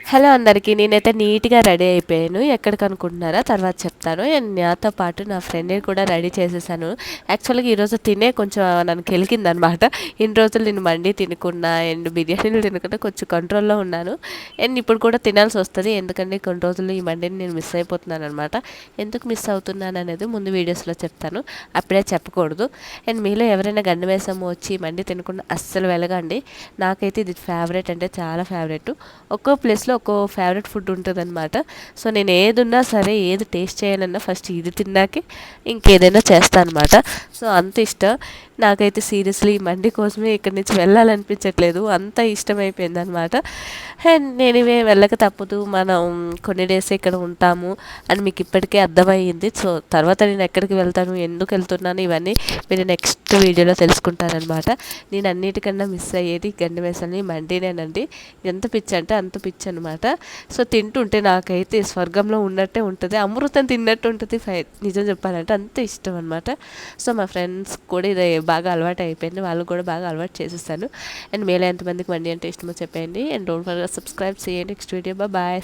Hello అందరికీ, నేనైతే నీట్గా రెడీ అయిపోయాను. ఎక్కడికి అనుకుంటున్నారా, తర్వాత చెప్తాను. అండ్ నాతో పాటు నా ఫ్రెండ్ని కూడా రెడీ చేసేసాను. యాక్చువల్గా ఈరోజు తినే కొంచెం నన్ను కెలికిందనమాట. ఇన్ని రోజులు నేను మండి తినకుండా అండ్ బిర్యానీలు తినకుండా కొంచెం కంట్రోల్లో ఉన్నాను. అండ్ ఇప్పుడు కూడా తినాల్సి వస్తుంది, ఎందుకంటే కొన్ని రోజులు ఈ మండిని నేను మిస్ అయిపోతున్నాను అనమాట. ఎందుకు మిస్ అవుతున్నాను అనేది ముందు వీడియోస్లో చెప్తాను, అప్పుడే చెప్పకూడదు. అండ్ మీలో ఎవరైనా గండి వేసము వచ్చి మండి తినకుండా అస్సలు వెలగండి. నాకైతే ఇది ఫేవరెట్, అంటే చాలా ఫేవరెట్. ఒక్కో ప్లేస్లో ఒక్కో ఫేవరెట్ ఫుడ్ ఉంటుంది అనమాట. సో నేను ఏది ఉన్నా సరే, ఏది టేస్ట్ చేయాలన్నా ఫస్ట్ ఇది తిన్నాకే ఇంకేదైనా చేస్తాను అనమాట. సో అంత ఇష్టం నాకైతే. సీరియస్లీ ఈ మండి కోసమే ఇక్కడి నుంచి వెళ్ళాలనిపించట్లేదు, అంత ఇష్టమైపోయింది అనమాట. అండ్ నేను ఇవే వెళ్ళక తప్పదు, మనం కొన్ని డేస్ ఇక్కడ ఉంటాము అని మీకు ఇప్పటికే అర్థమయ్యింది. సో తర్వాత నేను ఎక్కడికి వెళ్తాను, ఎందుకు వెళ్తున్నాను, ఇవన్నీ మీరు నెక్స్ట్ వీడియోలో తెలుసుకుంటారనమాట. నేను అన్నిటికన్నా మిస్ అయ్యేది గండి మేసల్ని మండినేనండి. ఎంత పిచ్చి అంటే అంత పిచ్చి అనమాట. సో తింటుంటే నాకైతే స్వర్గంలో ఉన్నట్టే ఉంటుంది, అమృతం తిన్నట్టు ఉంటుంది. నిజం చెప్పాలంటే అంత ఇష్టం అనమాట. సో మా ఫ్రెండ్స్ కూడా ఇది బాగా అలవాటు అయిపోయింది, వాళ్ళు కూడా బాగా అలవాటు చేసేస్తాను. అండ్ మీలో ఎంతమందికి మండి అంటే ఇష్టమో చెప్పండి. అండ్ డోంట్ ఫర్గెట్ సబ్స్క్రైబ్ చేయండి. Next video bye.